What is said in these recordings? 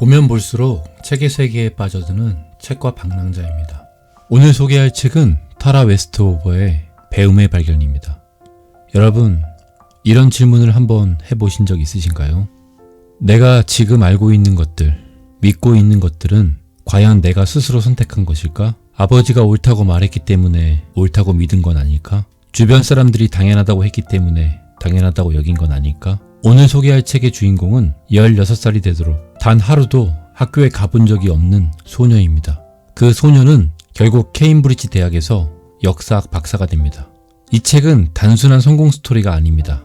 보면 볼수록 책의 세계에 빠져드는 책과 방랑자입니다. 오늘 소개할 책은 타라 웨스트오버의 배움의 발견입니다. 여러분, 이런 질문을 한번 해보신 적 있으신가요? 내가 지금 알고 있는 것들, 믿고 있는 것들은 과연 내가 스스로 선택한 것일까? 아버지가 옳다고 말했기 때문에 옳다고 믿은 건 아닐까? 주변 사람들이 당연하다고 했기 때문에 당연하다고 여긴 건 아닐까? 오늘 소개할 책의 주인공은 16살이 되도록 단 하루도 학교에 가본 적이 없는 소녀입니다. 그 소녀는 결국 케임브리지 대학에서 역사학 박사가 됩니다. 이 책은 단순한 성공 스토리가 아닙니다.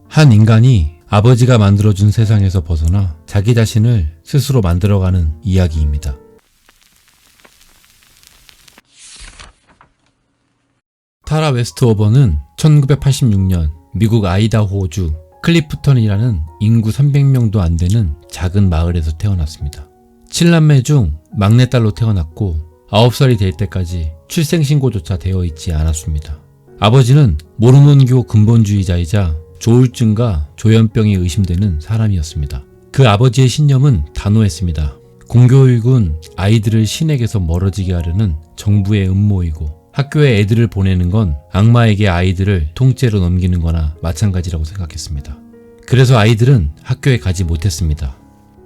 한 인간이 아버지가 만들어준 세상에서 벗어나 자기 자신을 스스로 만들어가는 이야기입니다. 타라 웨스트오버는 1986년 미국 아이다호주 클리프턴이라는 인구 300명도 안 되는 작은 마을에서 태어났습니다. 7남매 중 막내딸로 태어났고 9살이 될 때까지 출생신고조차 되어 있지 않았습니다. 아버지는 모르몬교 근본주의자이자 조울증과 조현병이 의심되는 사람이었습니다. 그 아버지의 신념은 단호했습니다. 공교육은 아이들을 신에게서 멀어지게 하려는 정부의 음모이고 학교에 애들을 보내는 건 악마에게 아이들을 통째로 넘기는 거나 마찬가지라고 생각했습니다. 그래서 아이들은 학교에 가지 못했습니다.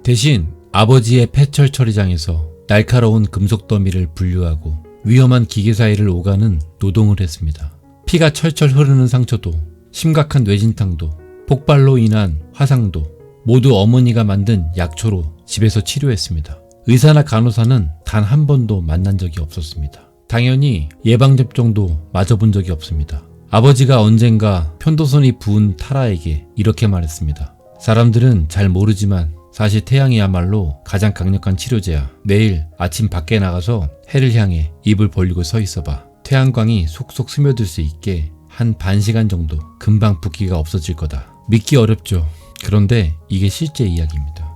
대신 아버지의 폐철 처리장에서 날카로운 금속 더미를 분류하고 위험한 기계사 일을 오가는 노동을 했습니다. 피가 철철 흐르는 상처도, 심각한 뇌진탕도, 폭발로 인한 화상도 모두 어머니가 만든 약초로 집에서 치료했습니다. 의사나 간호사는 단 한 번도 만난 적이 없었습니다. 당연히 예방접종도 맞아본 적이 없습니다. 아버지가 언젠가 편도선이 부은 타라에게 이렇게 말했습니다. 사람들은 잘 모르지만 사실 태양이야말로 가장 강력한 치료제야. 매일 아침 밖에 나가서 해를 향해 입을 벌리고 서 있어봐. 태양광이 속속 스며들 수 있게 한 반 시간 정도 금방 붓기가 없어질 거다. 믿기 어렵죠. 그런데 이게 실제 이야기입니다.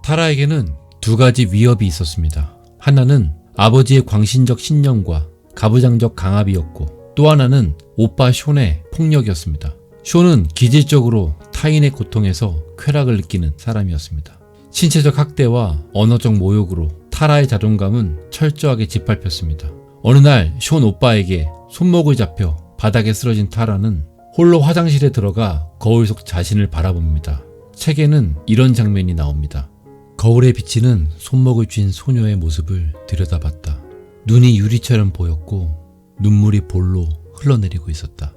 타라에게는 두 가지 위협이 있었습니다. 하나는 아버지의 광신적 신념과 가부장적 강압이었고 또 하나는 오빠 숀의 폭력이었습니다. 숀은 기질적으로 타인의 고통에서 쾌락을 느끼는 사람이었습니다. 신체적 학대와 언어적 모욕으로 타라의 자존감은 철저하게 짓밟혔습니다. 어느 날 숀 오빠에게 손목을 잡혀 바닥에 쓰러진 타라는 홀로 화장실에 들어가 거울 속 자신을 바라봅니다. 책에는 이런 장면이 나옵니다. 거울에 비치는 손목을 쥔 소녀의 모습을 들여다봤다. 눈이 유리처럼 보였고 눈물이 볼로 흘러내리고 있었다.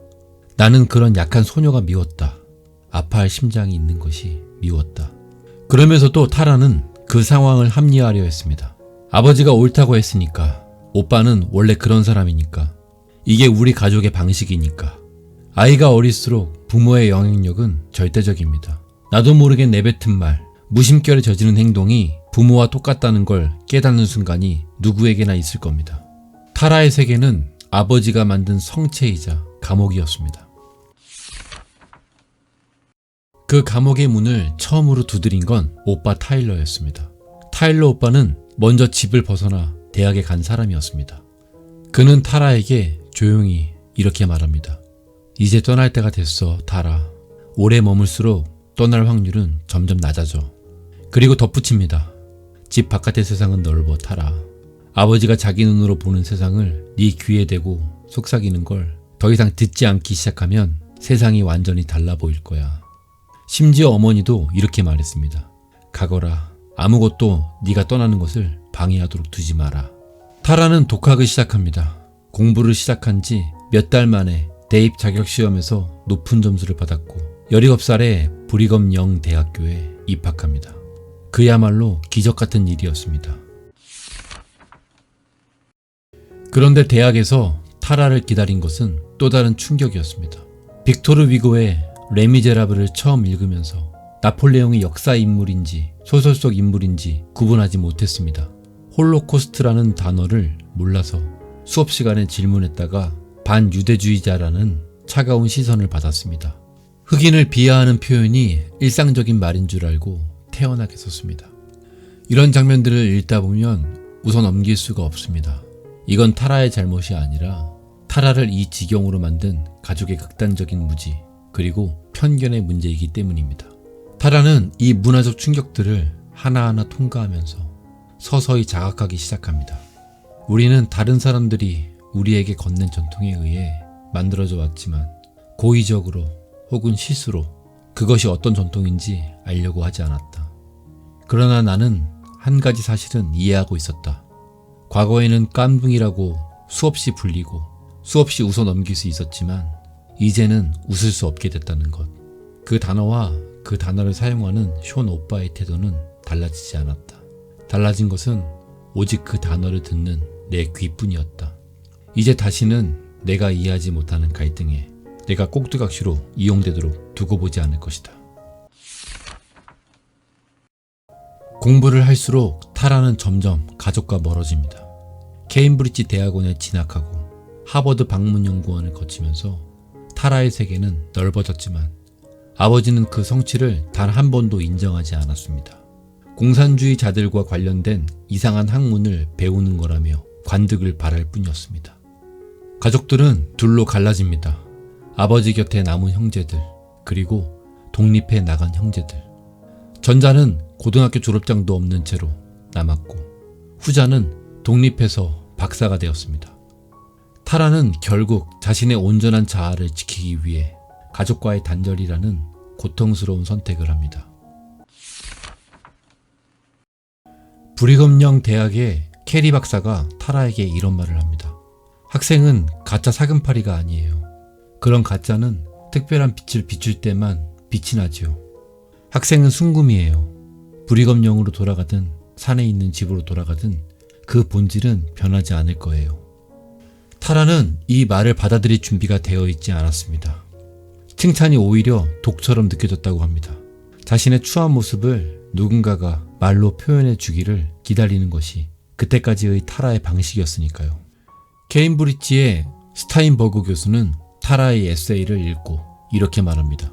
나는 그런 약한 소녀가 미웠다. 아파할 심장이 있는 것이 미웠다. 그러면서도 타라는 그 상황을 합리화하려 했습니다. 아버지가 옳다고 했으니까, 오빠는 원래 그런 사람이니까, 이게 우리 가족의 방식이니까. 아이가 어릴수록 부모의 영향력은 절대적입니다. 나도 모르게 내뱉은 말, 무심결에 저지른 행동이 부모와 똑같다는 걸 깨닫는 순간이 누구에게나 있을 겁니다. 타라의 세계는 아버지가 만든 성체이자 감옥이었습니다. 그 감옥의 문을 처음으로 두드린 건 오빠 타일러였습니다. 타일러 오빠는 먼저 집을 벗어나 대학에 간 사람이었습니다. 그는 타라에게 조용히 이렇게 말합니다. 이제 떠날 때가 됐어, 타라. 오래 머물수록 떠날 확률은 점점 낮아져. 그리고 덧붙입니다. 집 바깥의 세상은 넓어, 타라. 아버지가 자기 눈으로 보는 세상을 네 귀에 대고 속삭이는 걸 더 이상 듣지 않기 시작하면 세상이 완전히 달라 보일 거야. 심지어 어머니도 이렇게 말했습니다. 가거라. 아무것도 네가 떠나는 것을 방해하도록 두지 마라. 타라는 독학을 시작합니다. 공부를 시작한 지 몇 달 만에 대입 자격시험에서 높은 점수를 받았고 17살에 브리검 영 대학교에 입학합니다. 그야말로 기적 같은 일이었습니다. 그런데 대학에서 타라를 기다린 것은 또 다른 충격이었습니다. 빅토르 위고의 레미제라블을 처음 읽으면서 나폴레옹이 역사 인물인지 소설 속 인물인지 구분하지 못했습니다. 홀로코스트라는 단어를 몰라서 수업 시간에 질문했다가 반유대주의자라는 차가운 시선을 받았습니다. 흑인을 비하하는 표현이 일상적인 말인 줄 알고 태연하게 썼습니다. 이런 장면들을 읽다 보면 우선 넘길 수가 없습니다. 이건 타라의 잘못이 아니라 타라를 이 지경으로 만든 가족의 극단적인 무지 그리고 편견의 문제이기 때문입니다. 타라는 이 문화적 충격들을 하나하나 통과하면서 서서히 자각하기 시작합니다. 우리는 다른 사람들이 우리에게 건넨 전통에 의해 만들어져 왔지만 고의적으로 혹은 실수로 그것이 어떤 전통인지 알려고 하지 않았다. 그러나 나는 한 가지 사실은 이해하고 있었다. 과거에는 깐붕이라고 수없이 불리고 수없이 웃어 넘길 수 있었지만 이제는 웃을 수 없게 됐다는 것. 그 단어와 그 단어를 사용하는 숀 오빠의 태도는 달라지지 않았다. 달라진 것은 오직 그 단어를 듣는 내 귀뿐이었다. 이제 다시는 내가 이해하지 못하는 갈등에 내가 꼭두각시로 이용되도록 두고 보지 않을 것이다. 공부를 할수록 타라는 점점 가족과 멀어집니다. 케임브리지 대학원에 진학하고 하버드 방문연구원을 거치면서 타라의 세계는 넓어졌지만 아버지는 그 성취를 단 한 번도 인정하지 않았습니다. 공산주의자들과 관련된 이상한 학문을 배우는 거라며 관득을 바랄 뿐이었습니다. 가족들은 둘로 갈라집니다. 아버지 곁에 남은 형제들, 그리고 독립해 나간 형제들. 전자는 고등학교 졸업장도 없는 채로 남았고 후자는 독립해서 박사가 되었습니다. 타라는 결국 자신의 온전한 자아를 지키기 위해 가족과의 단절이라는 고통스러운 선택을 합니다. 브리검영 대학의 캐리 박사가 타라에게 이런 말을 합니다. 학생은 가짜 사금팔이가 아니에요. 그런 가짜는 특별한 빛을 비출 때만 빛이 나지요. 학생은 순금이에요. 브리검영으로 돌아가든 산에 있는 집으로 돌아가든 그 본질은 변하지 않을 거예요. 타라는 이 말을 받아들일 준비가 되어 있지 않았습니다. 칭찬이 오히려 독처럼 느껴졌다고 합니다. 자신의 추한 모습을 누군가가 말로 표현해 주기를 기다리는 것이 그때까지의 타라의 방식이었으니까요. 케임브리지의 스타인버그 교수는 타라의 에세이를 읽고 이렇게 말합니다.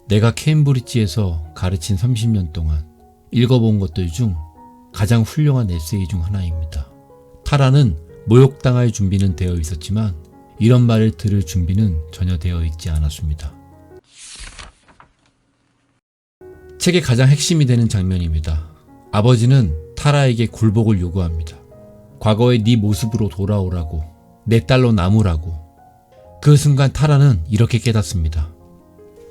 내가 케임브리지에서 가르친 30년 동안 읽어본 것들 중 가장 훌륭한 에세이 중 하나입니다. 타라는 모욕당할 준비는 되어 있었지만 이런 말을 들을 준비는 전혀 되어 있지 않았습니다. 책의 가장 핵심이 되는 장면입니다. 아버지는 타라에게 굴복을 요구합니다. 과거의 네 모습으로 돌아오라고, 내 딸로 남으라고. 그 순간 타라는 이렇게 깨닫습니다.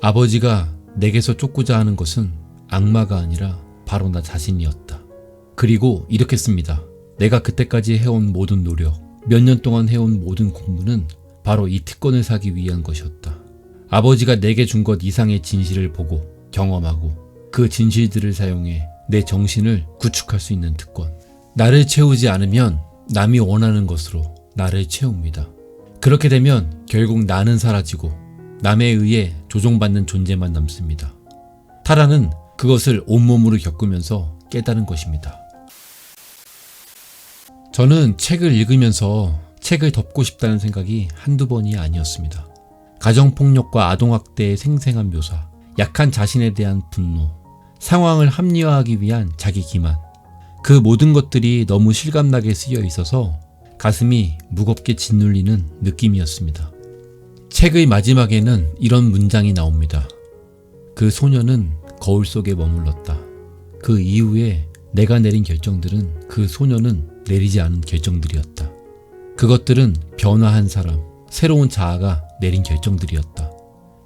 아버지가 내게서 쫓고자 하는 것은 악마가 아니라 바로 나 자신이었다. 그리고 이렇게 씁니다. 내가 그때까지 해온 모든 노력, 몇 년 동안 해온 모든 공부는 바로 이 특권을 사기 위한 것이었다. 아버지가 내게 준 것 이상의 진실을 보고 경험하고 그 진실들을 사용해 내 정신을 구축할 수 있는 특권. 나를 채우지 않으면 남이 원하는 것으로 나를 채웁니다. 그렇게 되면 결국 나는 사라지고 남에 의해 조종받는 존재만 남습니다. 타라는 그것을 온몸으로 겪으면서 깨달은 것입니다. 저는 책을 읽으면서 책을 덮고 싶다는 생각이 한두 번이 아니었습니다. 가정폭력과 아동학대의 생생한 묘사, 약한 자신에 대한 분노, 상황을 합리화하기 위한 자기 기만, 그 모든 것들이 너무 실감나게 쓰여 있어서 가슴이 무겁게 짓눌리는 느낌이었습니다. 책의 마지막에는 이런 문장이 나옵니다. 그 소녀는 거울 속에 머물렀다. 그 이후에 내가 내린 결정들은 그 소녀는 내리지 않은 결정들이었다. 그것들은 변화한 사람, 새로운 자아가 내린 결정들이었다.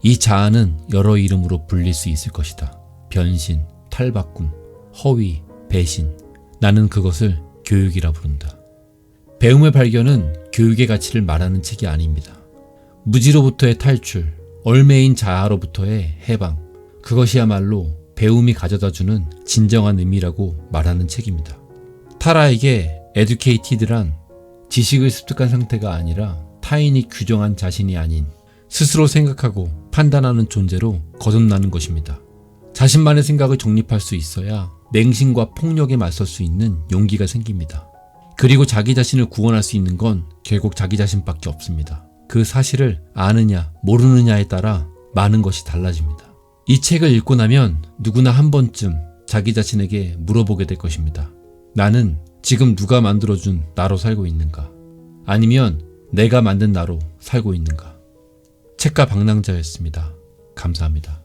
이 자아는 여러 이름으로 불릴 수 있을 것이다. 변신, 탈바꿈, 허위, 배신. 나는 그것을 교육이라 부른다. 배움의 발견은 교육의 가치를 말하는 책이 아닙니다. 무지로부터의 탈출, 얼매인 자아로부터의 해방. 그것이야말로 배움이 가져다주는 진정한 의미라고 말하는 책입니다. 타라에게 에듀케이티드란 지식을 습득한 상태가 아니라 타인이 규정한 자신이 아닌 스스로 생각하고 판단하는 존재로 거듭나는 것입니다. 자신만의 생각을 정립할 수 있어야 맹신과 폭력에 맞설 수 있는 용기가 생깁니다. 그리고 자기 자신을 구원할 수 있는 건 결국 자기 자신밖에 없습니다. 그 사실을 아느냐 모르느냐에 따라 많은 것이 달라집니다. 이 책을 읽고 나면 누구나 한 번쯤 자기 자신에게 물어보게 될 것입니다. 나는 지금 누가 만들어준 나로 살고 있는가? 아니면 내가 만든 나로 살고 있는가? 책가 방랑자였습니다. 감사합니다.